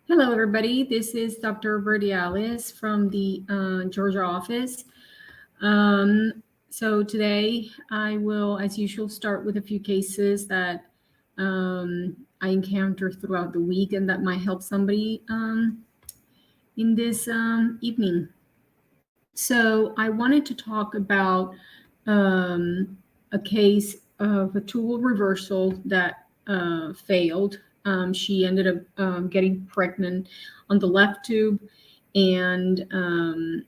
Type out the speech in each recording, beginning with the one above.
Hello, everybody. This is Dr. Verdialis from the Georgia office. So today I will, as usual, start with a few cases that I encounter throughout the week and that might help somebody in this evening. So I wanted to talk about a case of a tubal reversal that failed. She ended up getting pregnant on the left tube, and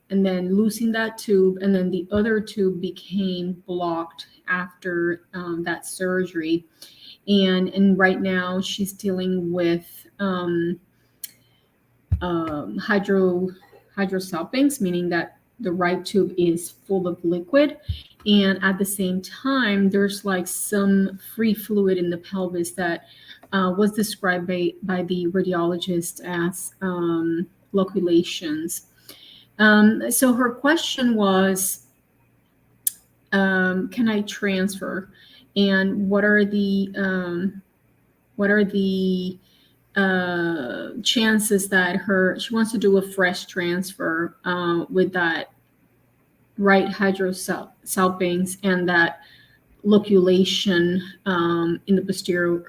then losing that tube, and then the other tube became blocked after that surgery. And right now she's dealing with hydrosalpinx, meaning that the right tube is full of liquid, and at the same time there's like some free fluid in the pelvis that was described by the radiologist as loculations. So her question was, can I transfer, and what are the chances that she wants to do a fresh transfer with that right hydrosalpinx and that loculation in the posterior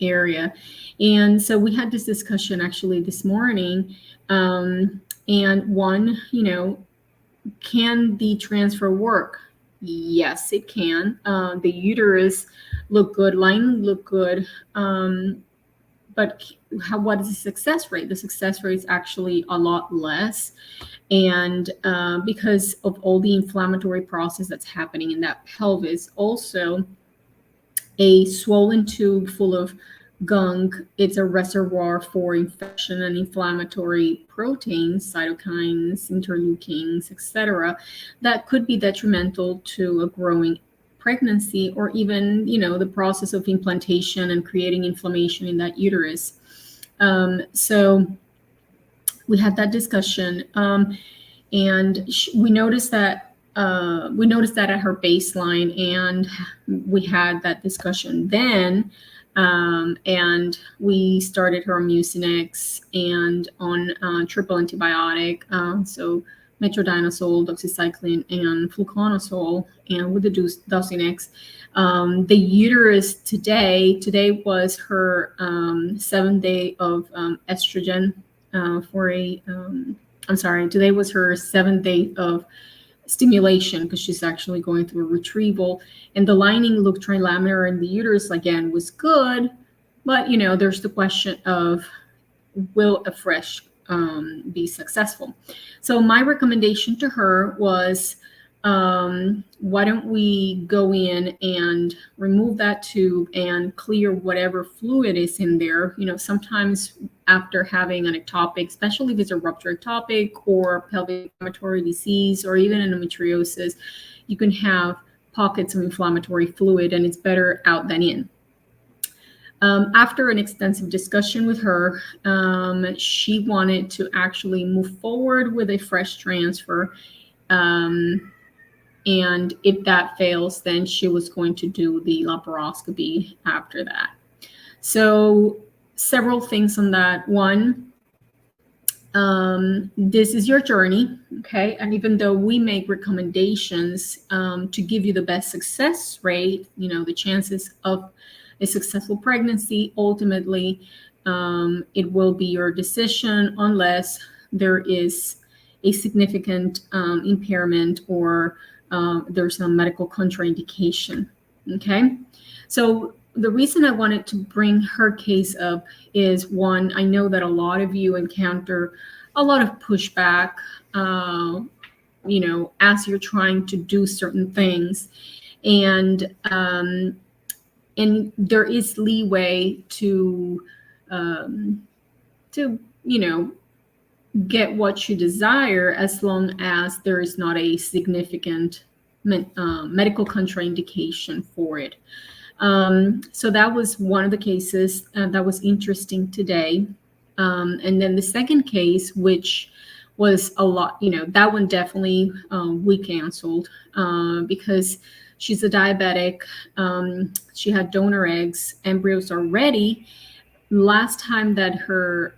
area. And so we had this discussion actually this morning. And one, can the transfer work? Yes, it can. The uterus look good, lining look good. But what is the success rate? The success rate is actually a lot less. And because of all the inflammatory process that's happening in that pelvis, also a swollen tube full of gunk, it's a reservoir for infection and inflammatory proteins, cytokines, interleukins, etc., that could be detrimental to a growing pregnancy, or even, the process of implantation and creating inflammation in that uterus. So we had that discussion, and we noticed that at her baseline, and we had that discussion then. And we started her on Mucinex and on triple antibiotic, so metronidazole, doxycycline, and fluconazole, and with the Dosinex. The uterus today was her 7th day of estrogen today was her 7th day of stimulation, because she's actually going through a retrieval, and the lining looked trilaminar, and the uterus again was good, but there's the question of, will a fresh be successful? So my recommendation to her was, why don't we go in and remove that tube and clear whatever fluid is in there. Sometimes after having an ectopic, especially if it's a rupture ectopic or pelvic inflammatory disease or even endometriosis, you can have pockets of inflammatory fluid, and it's better out than in. After an extensive discussion with her, she wanted to actually move forward with a fresh transfer. And if that fails, then she was going to do the laparoscopy after that. So several things on that. One, this is your journey, okay? And even though we make recommendations to give you the best success rate, the chances of a successful pregnancy, ultimately, it will be your decision unless there is a significant impairment or there's a medical contraindication, okay? So the reason I wanted to bring her case up is, one, I know that a lot of you encounter a lot of pushback, as you're trying to do certain things. And there is leeway to get what you desire, as long as there is not a significant medical contraindication for it. So that was one of the cases that was interesting today. And then the second case, which was a lot, that one definitely we canceled because she's a diabetic. She had donor eggs, embryos are ready, last time that her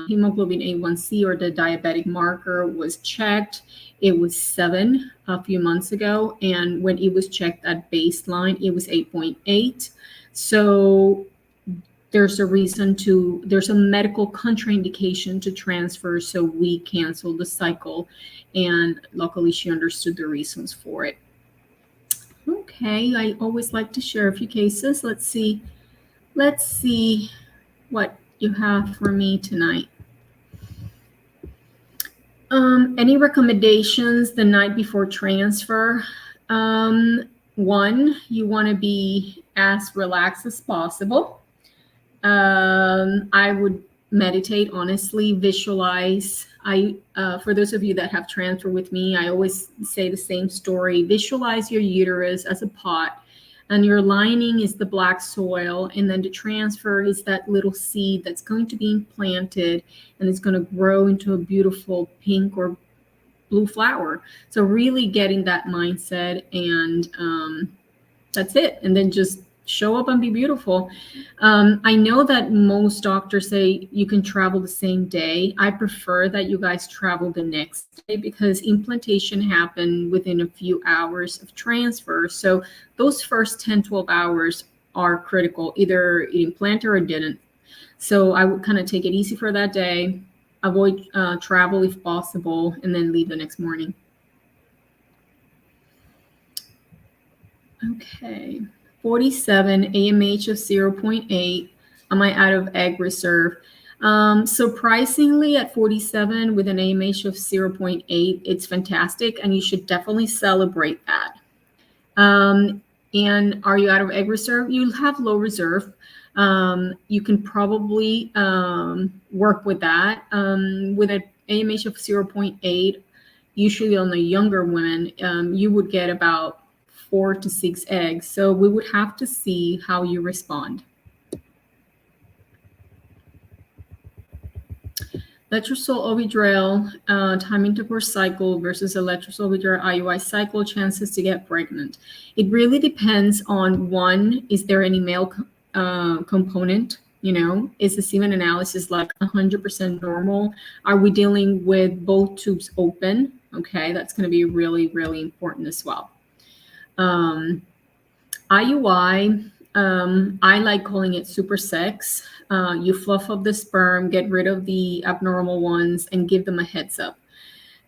hemoglobin A1C, or the diabetic marker, was checked, it was 7 a few months ago. And when it was checked at baseline, it was 8.8. So there's a medical contraindication to transfer. So we canceled the cycle. And luckily, she understood the reasons for it. Okay, I always like to share a few cases. Let's see what you have for me tonight. Any recommendations the night before transfer? One, you want to be as relaxed as possible. I would meditate, honestly, visualize. For those of you that have transferred with me, I always say the same story. Visualize your uterus as a pot, and your lining is the black soil, and then the transfer is that little seed that's going to be implanted, and it's going to grow into a beautiful pink or blue flower. So really getting that mindset, and that's it. And then just show up and be beautiful. I know that most doctors say you can travel the same day. I prefer that you guys travel the next day, because implantation happened within a few hours of transfer. So those first 10, 12 hours are critical. Either it implanted or it didn't. So I would kind of take it easy for that day, avoid travel if possible, and then leave the next morning. Okay. 47, AMH of 0.8. Am I out of egg reserve? Surprisingly, at 47 with an AMH of 0.8, it's fantastic, and you should definitely celebrate that. And are you out of egg reserve? You'll have low reserve. You can probably work with that. With an AMH of 0.8, usually on the younger women, you would get about 4 to 6 eggs. So we would have to see how you respond. Letrozole Ovidrel, time intercourse cycle versus a letrozole Ovidrel IUI cycle, chances to get pregnant. It really depends on, one, is there any male component? Is the semen analysis like 100% normal? Are we dealing with both tubes open? Okay, that's going to be really, really important as well. IUI, I like calling it super sex. You fluff up the sperm, get rid of the abnormal ones, and give them a heads up,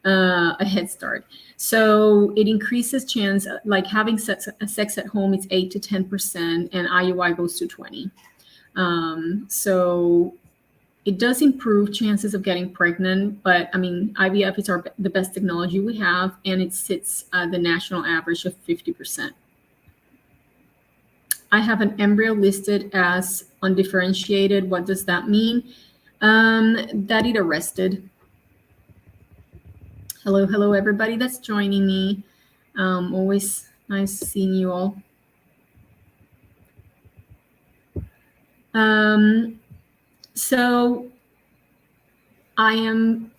a head start. So it increases chance, like having sex at home, it's 8 to 10%, and IUI goes to 20. So it does improve chances of getting pregnant, but I mean, IVF is the best technology we have, and it sits at the national average of 50%. I have an embryo listed as undifferentiated. What does that mean? That it arrested. Hello, everybody that's joining me. Always nice seeing you all. So I am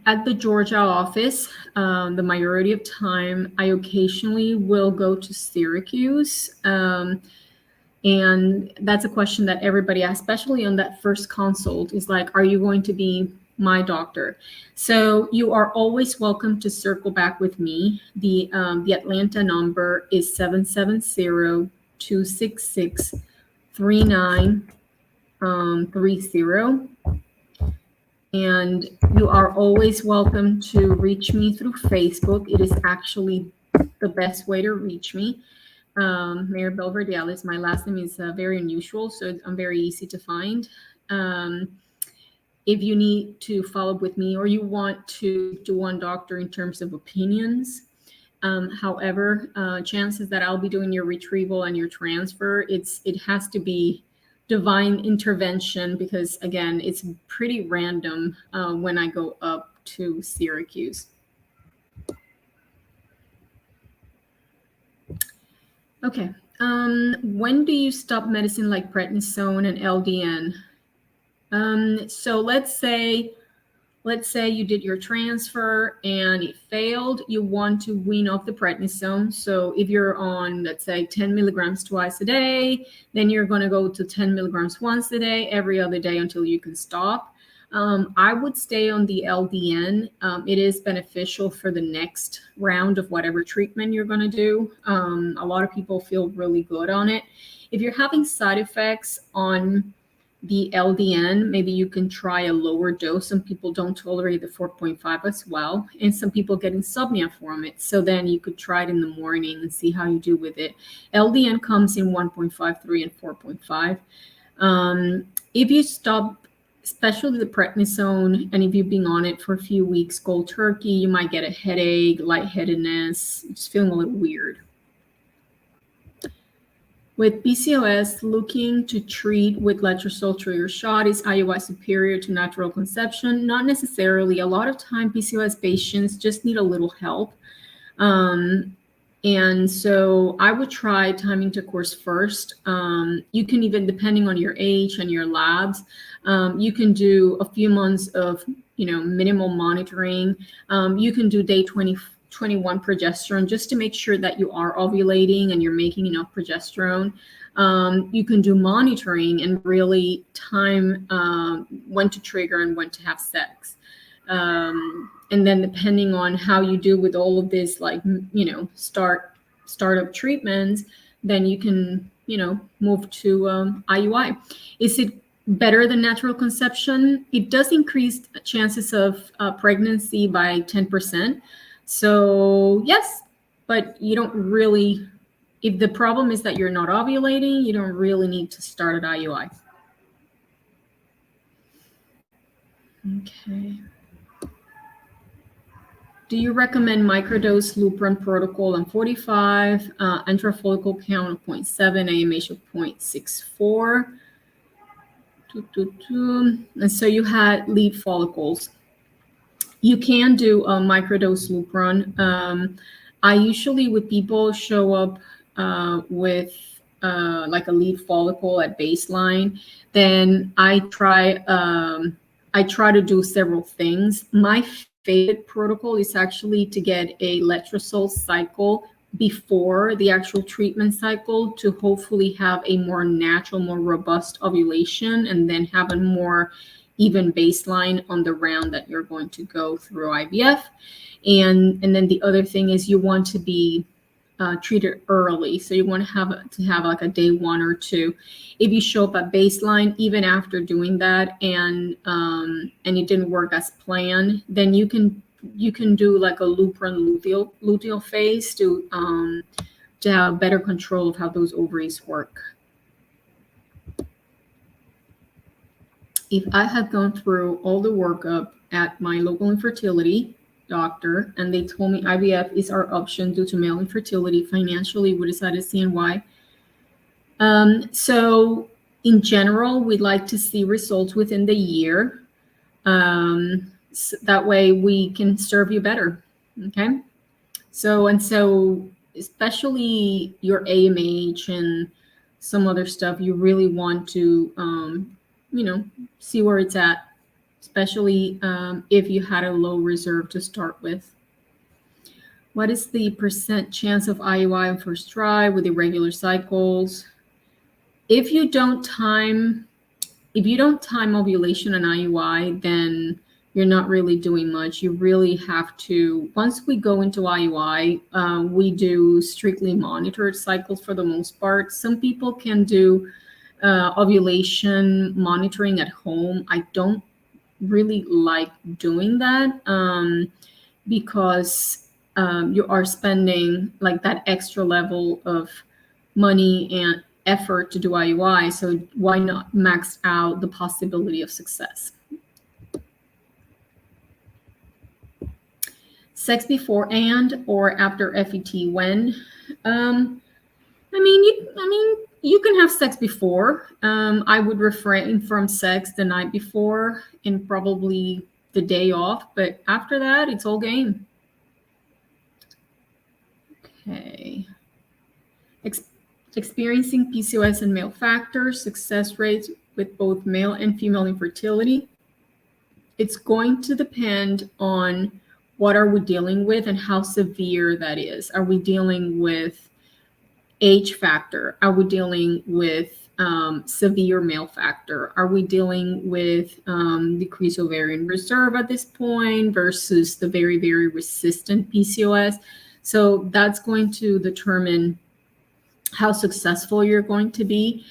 at the Georgia office the majority of time. I occasionally will go to Syracuse. And that's a question that everybody asks, especially on that first consult, is like, are you going to be my doctor? So you are always welcome to circle back with me. The Atlanta number is 770-266-3930. And you are always welcome to reach me through Facebook. It is actually the best way to reach me. Mayor Belverdialis. My last name is very unusual, so I'm very easy to find. If you need to follow up with me, or you want to do one doctor in terms of opinions, however, chances that I'll be doing your retrieval and your transfer, it has to be divine intervention, because again, it's pretty random when I go up to Syracuse. Okay. When do you stop medicine like prednisone and LDN? So let's say let's say you did your transfer and it failed, you want to wean off the prednisone. So if you're on, let's say, 10 milligrams twice a day, then you're going to go to 10 milligrams once a day, every other day until you can stop. I would stay on the LDN. It is beneficial for the next round of whatever treatment you're going to do. A lot of people feel really good on it. If you're having side effects on the LDN, maybe you can try a lower dose. Some people don't tolerate the 4.5 as well, and some people get insomnia from it. So then you could try it in the morning and see how you do with it. LDN comes in 1.5, 3, and 4.5. If you stop, especially the prednisone, and if you've been on it for a few weeks cold turkey, you might get a headache, lightheadedness, just feeling a little weird. With PCOS, looking to treat with letrozole trigger shot, is IUI superior to natural conception? Not necessarily. A lot of time PCOS patients just need a little help. And so I would try time intercourse first. You can even, depending on your age and your labs, you can do a few months of, minimal monitoring. You can do day 21 progesterone just to make sure that you are ovulating and you're making enough progesterone. You can do monitoring and really time when to trigger and when to have sex. And then depending on how you do with all of this, startup treatments, then you can, move to IUI. Is it better than natural conception? It does increase chances of pregnancy by 10%. So yes, but you don't really, if the problem is that you're not ovulating, you don't really need to start at IUI. Okay. Do you recommend microdose Lupron protocol on 45, intrafollicle count of 0.7, AMH of 0.64? And so you had lead follicles. You can do a microdose Lupron. I usually, with people, show up with like a lead follicle at baseline. Then I try to do several things. My favorite protocol is actually to get a letrozole cycle before the actual treatment cycle to hopefully have a more natural, more robust ovulation, and then have a more even baseline on the round that you're going to go through IVF. And then the other thing is you want to be treated early. So you want to have like a day 1 or 2. If you show up at baseline, even after doing that and it didn't work as planned, then you can do like a Lupron luteal phase to have better control of how those ovaries work. If I had gone through all the workup at my local infertility doctor and they told me IVF is our option due to male infertility, financially we decided CNY. So in general, we'd like to see results within the year. So that way we can serve you better. Okay. So especially your AMH and some other stuff, you really want to, see where it's at, especially if you had a low reserve to start with. What is the % chance of IUI on first try with irregular cycles? If you don't time ovulation and IUI, then you're not really doing much. You really have to, once we go into IUI, we do strictly monitored cycles for the most part. Some people can do ovulation monitoring at home. I don't really like doing that because you are spending like that extra level of money and effort to do IUI. So why not max out the possibility of success? Sex before and or after FET when? You can have sex before. I would refrain from sex the night before and probably the day off, but after that, it's all game. Okay. Experiencing PCOS and male factors, success rates with both male and female infertility. it's going to depend on what are we dealing with and how severe that is. Are we dealing with age factor? Are we dealing with severe male factor? Are we dealing with decreased ovarian reserve at this point versus the very, very resistant PCOS? So that's going to determine how successful you're going to be.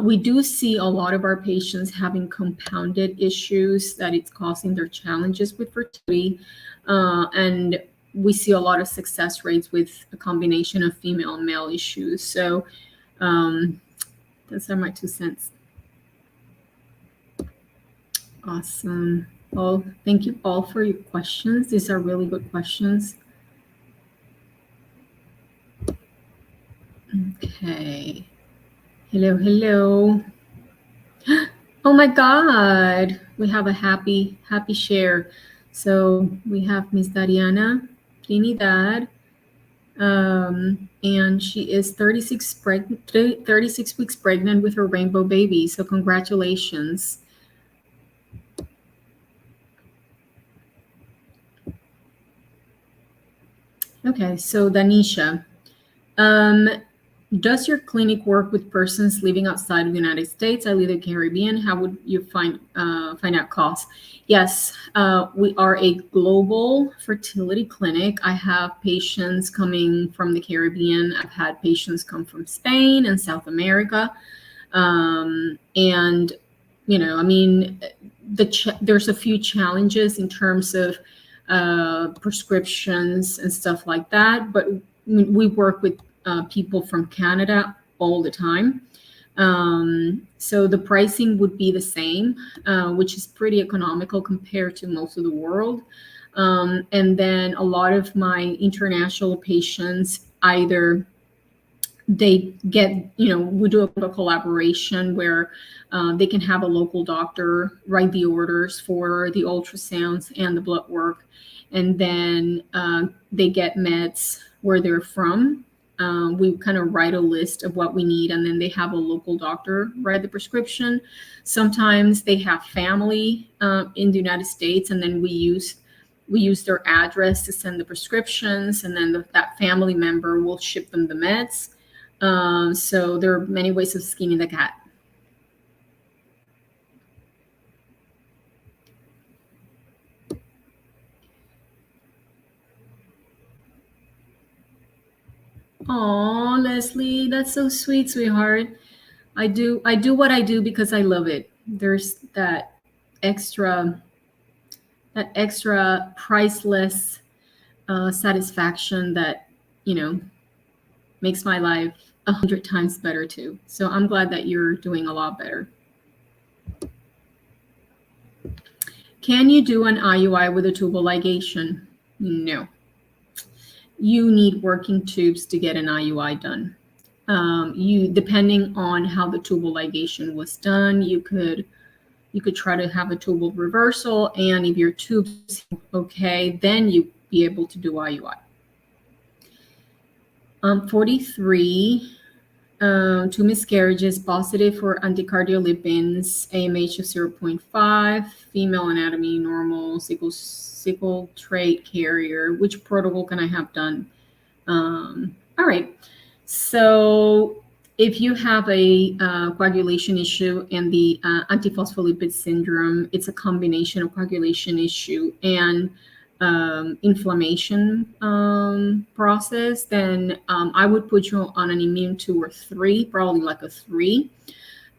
We do see a lot of our patients having compounded issues that it's causing their challenges with fertility. And we see a lot of success rates with a combination of female and male issues. So those are my 2 cents. Awesome. Well, thank you all for your questions. These are really good questions. Okay. Hello, hello. Oh my God. We have a happy share. So we have Miss Dariana Trinidad. And she is 36 weeks pregnant with her rainbow baby. So congratulations. Okay, so Danisha, does your clinic work with persons living outside of the United States? I live in the Caribbean. How would you find out costs? Yes, we are a global fertility clinic. I have patients coming from the Caribbean. I've had patients come from Spain and South America. And, you know, I mean, there's a few challenges in terms of prescriptions and stuff like that, but we work with people from Canada all the time. So the pricing would be the same, which is pretty economical compared to most of the world. And then a lot of my international patients, either they get, you know, we do a collaboration where they can have a local doctor write the orders for the ultrasounds and the blood work. And then they get meds where they're from. We kind of write a list of what we need, and then they have a local doctor write the prescription. Sometimes they have family in the United States, and then we use their address to send the prescriptions, and then that family member will ship them the meds. So there are many ways of skinning the cat. Oh, Leslie, that's so sweet, sweetheart. I do what I do because I love it. There's that extra priceless satisfaction that, you know, makes my life 100 times better too. So I'm glad that you're doing a lot better. Can you do an IUI with a tubal ligation? No. You need working tubes to get an IUI done. Depending on how the tubal ligation was done, you could try to have a tubal reversal, and if your tube's okay, then you be able to do IUI. 43, 2 miscarriages, positive for anticardiolipins, AMH of 0.5, female anatomy normal, sickle trait carrier. Which protocol can I have done? All right. So if you have a coagulation issue and the antiphospholipid syndrome, it's a combination of coagulation issue and inflammation process, then I would put you on an immune 2 or 3, probably like a 3.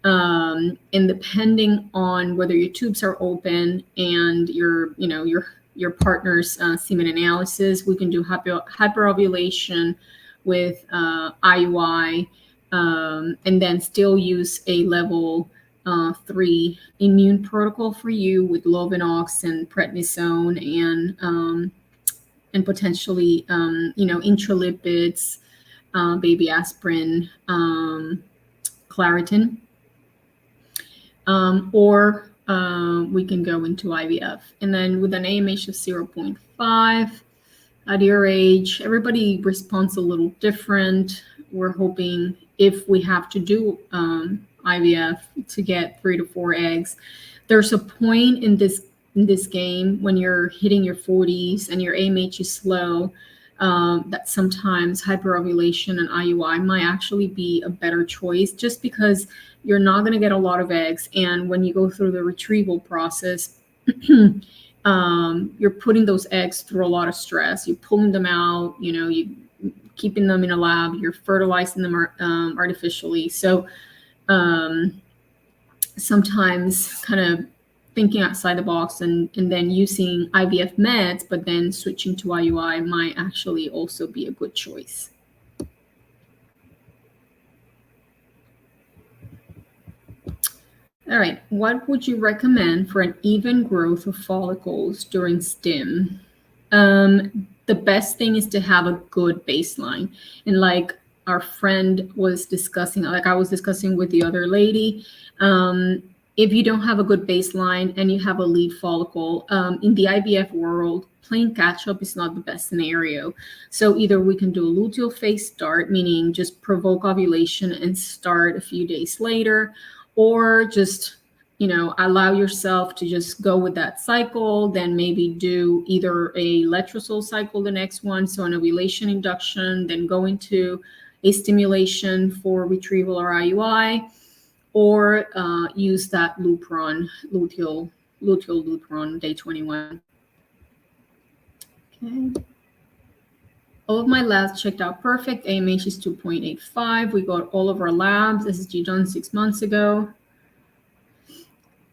And depending on whether your tubes are open and your partner's semen analysis, we can do hyperovulation with IUI, and then still use a level 3 immune protocol for you with Lovenox and prednisone and potentially intralipids, baby aspirin, Claritin, or we can go into IVF. And then with an AMH of 0.5, at your age, everybody responds a little different. We're hoping, if we have to do IVF, to get 3 to 4 eggs. There's a point in this in this game when you're hitting your 40s and your AMH is slow, that sometimes hyperovulation and IUI might actually be a better choice, just because you're not going to get a lot of eggs. And when you go through the retrieval process, you're putting those eggs through a lot of stress. You're pulling them out, you keeping them in a lab, you're fertilizing them artificially. So sometimes kind of thinking outside the box and then using IVF meds, but then switching to IUI might actually also be a good choice. All right, what would you recommend for an even growth of follicles during stim? The best thing is to have a good baseline. And like our friend was discussing, like I was discussing with the other lady, if you don't have a good baseline and you have a lead follicle, in the IVF world, playing catch up is not the best scenario. So either we can do a luteal phase start, meaning just provoke ovulation and start a few days later, or just allow yourself to just go with that cycle, then maybe do either a letrozole cycle, the next one, so an ovulation induction, then go into a stimulation for retrieval or IUI, or use that Lupron, luteal Lupron, day 21. Okay. All of my labs checked out perfect. AMH is 2.85. We got all of our labs. SSG done 6 months ago.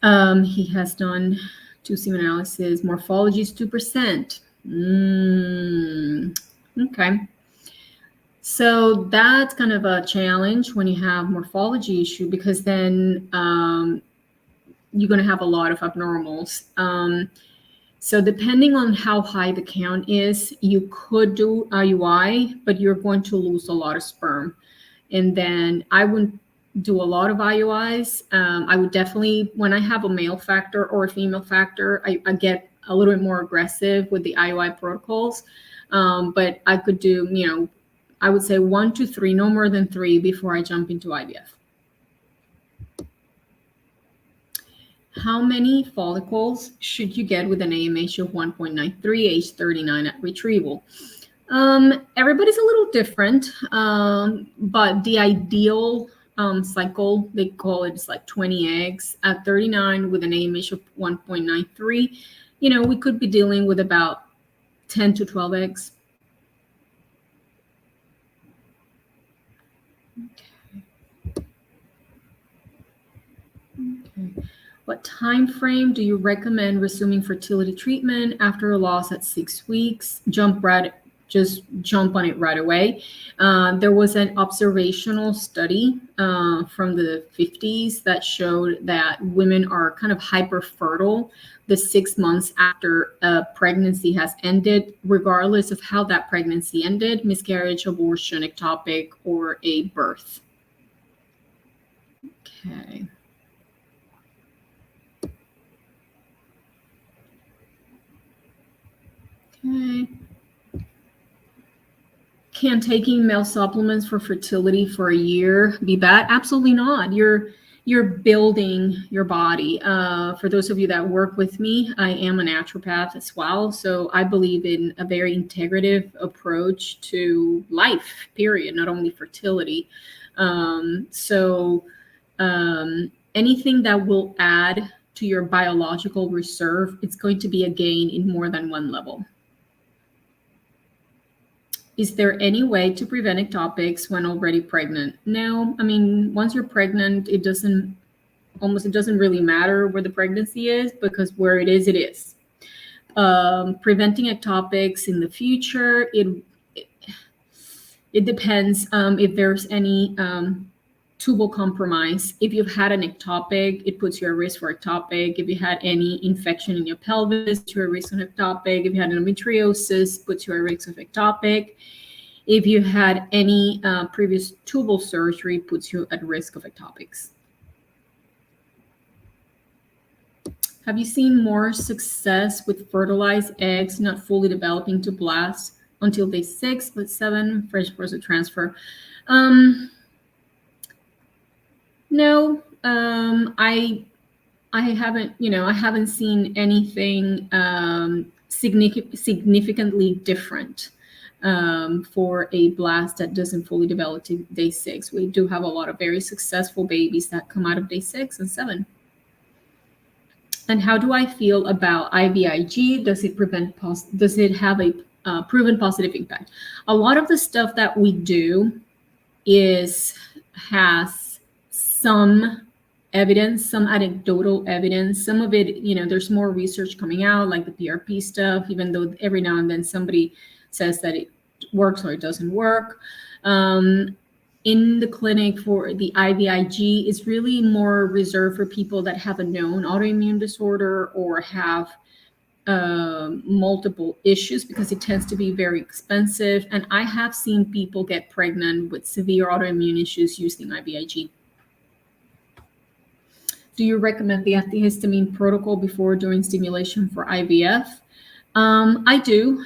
He has done 2 semen analysis. Morphology is 2%. Okay. So that's kind of a challenge when you have morphology issue, because then you're going to have a lot of abnormals. So depending on how high the count is, you could do IUI, but you're going to lose a lot of sperm. And then I wouldn't do a lot of IUIs. I would definitely, when I have a male factor or a female factor, I get a little bit more aggressive with the IUI protocols. But I could do, I would say 1 to 3, no more than 3 before I jump into IVF. How many follicles should you get with an AMH of 1.93, age 39 at retrieval? Everybody's a little different, but the ideal cycle, they call it, is like 20 eggs at 39 with an AMH of 1.93. We could be dealing with about 10 to 12 eggs. Okay. What time frame do you recommend resuming fertility treatment after a loss at 6 weeks? Just jump on it right away. There was an observational study from the 50s that showed that women are kind of hyper fertile the 6 months after a pregnancy has ended, regardless of how that pregnancy ended: miscarriage, abortion, ectopic, or a birth. Okay. Okay. Can taking male supplements for fertility for a year be bad? Absolutely not. You're building your body. For those of you that work with me, I am a naturopath as well. So I believe in a very integrative approach to life, period, not only fertility. Anything that will add to your biological reserve, it's going to be a gain in more than one level. Is there any way to prevent ectopics when already pregnant? No. I mean, once you're pregnant, it doesn't really matter where the pregnancy is, because where it is, it is. Preventing ectopics in the future, it depends if there's any tubal compromise. If you've had an ectopic, it puts you at risk for ectopic. If you had any infection in your pelvis, you're at risk of ectopic. If you had endometriosis, puts you at risk of ectopic. If you had any previous tubal surgery, puts you at risk of ectopics. Have you seen more success with fertilized eggs not fully developing to blast until day 6, but 7, fresh versus transfer? No, I haven't seen anything significantly different for a blast that doesn't fully develop to day 6. We do have a lot of very successful babies that come out of day 6 and 7. And how do I feel about IVIG? Does it have a proven positive impact? A lot of the stuff that we do has some evidence, some anecdotal evidence. Some of it, there's more research coming out, like the PRP stuff, even though every now and then somebody says that it works or it doesn't work. In the clinic for the IVIG is really more reserved for people that have a known autoimmune disorder or have multiple issues, because it tends to be very expensive. And I have seen people get pregnant with severe autoimmune issues using IVIG. Do you recommend the antihistamine protocol before doing stimulation for IVF? I do.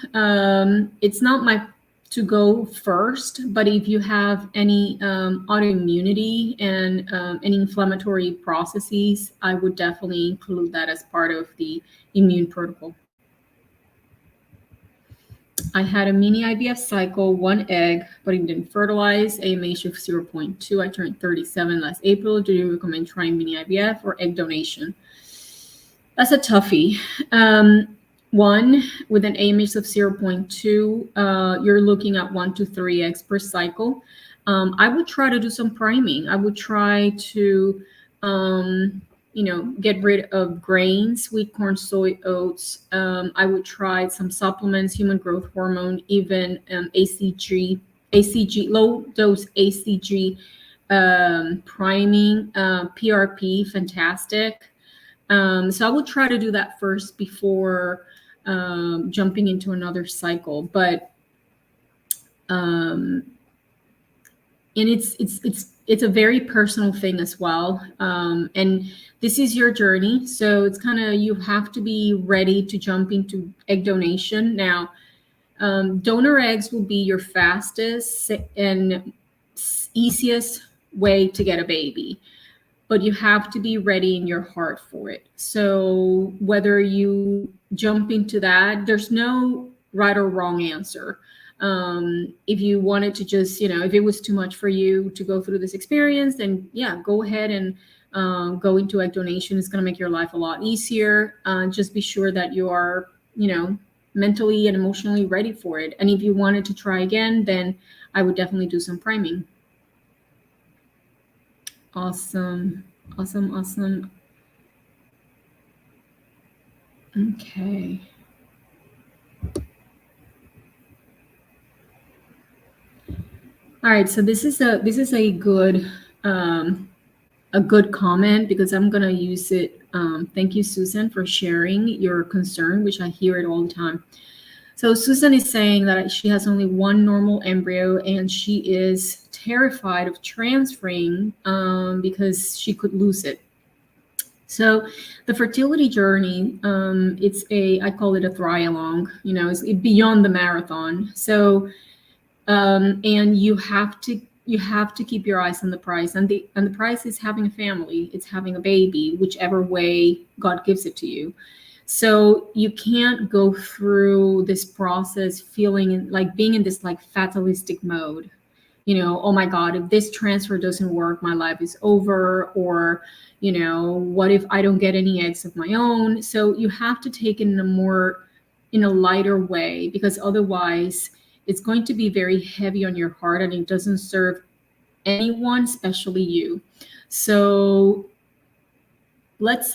It's not my to go first, but if you have any autoimmunity and any inflammatory processes, I would definitely include that as part of the immune protocol. I had a mini IVF cycle, 1 egg, but it didn't fertilize, AMH of 0.2. I turned 37 last April. Do you recommend trying mini IVF or egg donation? That's a toughie. One, with an AMH of 0.2, you're looking at 1 to 3 eggs per cycle. I would try to do some priming. I would try to, get rid of grains, wheat, corn, soy, oats. I would try some supplements, human growth hormone, even ACG, low dose ACG priming, PRP, fantastic. So I would try to do that first before jumping into another cycle. But and it's a very personal thing as well. And this is your journey, so it's kind of, you have to be ready to jump into egg donation. Now, donor eggs will be your fastest and easiest way to get a baby, but you have to be ready in your heart for it. So whether you jump into that, there's no right or wrong answer. If you wanted to just, if it was too much for you to go through this experience, then yeah, go ahead and go into egg donation. It's going to make your life a lot easier. Just be sure that you are, mentally and emotionally ready for it. And if you wanted to try again, then I would definitely do some priming. Awesome. Okay. All right, so this is a good comment, because I'm gonna use it. Thank you, Susan, for sharing your concern, which I hear it all the time. So Susan is saying that she has only 1 normal embryo and she is terrified of transferring because she could lose it. So the fertility journey, I call it a thry-along, it's beyond the marathon. So, and you have to keep your eyes on the prize, and the prize is having a family. It's having a baby, whichever way God gives it to you. So you can't go through this process feeling like being in this like fatalistic mode. Oh my God, if this transfer doesn't work, my life is over. Or, what if I don't get any eggs of my own? So you have to take it in a lighter way, because otherwise it's going to be very heavy on your heart and it doesn't serve anyone, especially you. So let's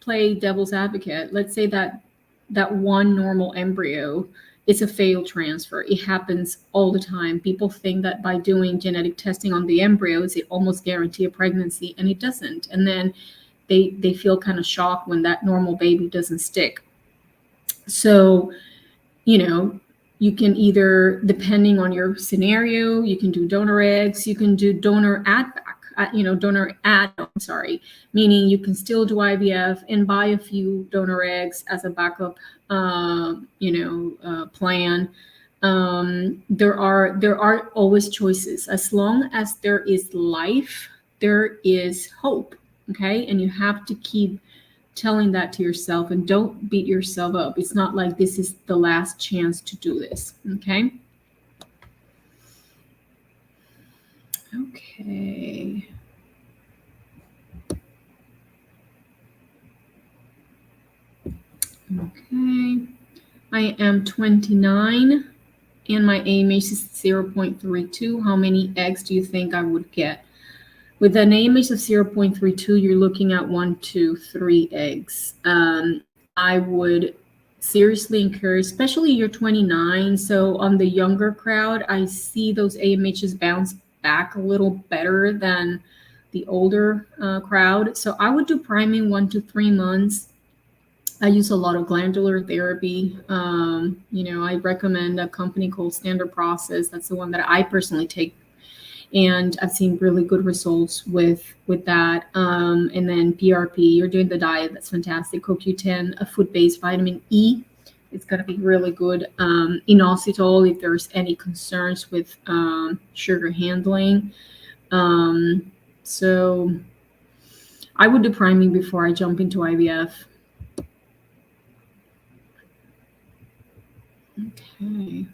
play devil's advocate. Let's say that 1 normal embryo is a failed transfer. It happens all the time. People think that by doing genetic testing on the embryos, it almost guarantees a pregnancy, and it doesn't. And then they feel kind of shocked when that normal baby doesn't stick. So, you can either, depending on your scenario, you can do donor eggs, you can do donor add-on, meaning you can still do IVF and buy a few donor eggs as a backup, plan. There are always choices. As long as there is life, there is hope. okay? And you have to keep telling that to yourself, and don't beat yourself up. It's not like this is the last chance to do this, okay? Okay. Okay. I am 29 and my AMH is 0.32. How many eggs do you think I would get? With an AMH of 0.32, you're looking at 1, 2, 3 eggs. I would seriously encourage, especially you're 29. So on the younger crowd, I see those AMHs bounce back a little better than the older crowd. So I would do priming 1 to 3 months. I use a lot of glandular therapy. I recommend a company called Standard Process. That's the one that I personally take, and I've seen really good results with that. And then PRP, you're doing the diet. That's fantastic. CoQ10, a food-based vitamin E. It's going to be really good. Inositol, if there's any concerns with sugar handling. So I would do priming before I jump into IVF. Okay.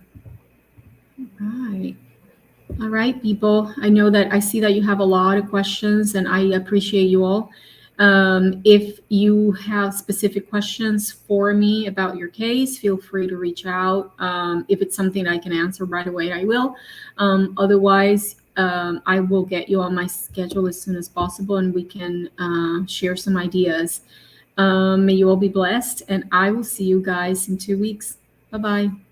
All right, people. I know that I see that you have a lot of questions, and I appreciate you all. If you have specific questions for me about your case, feel free to reach out. If it's something I can answer right away, I will. Otherwise, I will get you on my schedule as soon as possible, and we can share some ideas. May you all be blessed, and I will see you guys in 2 weeks. Bye-bye.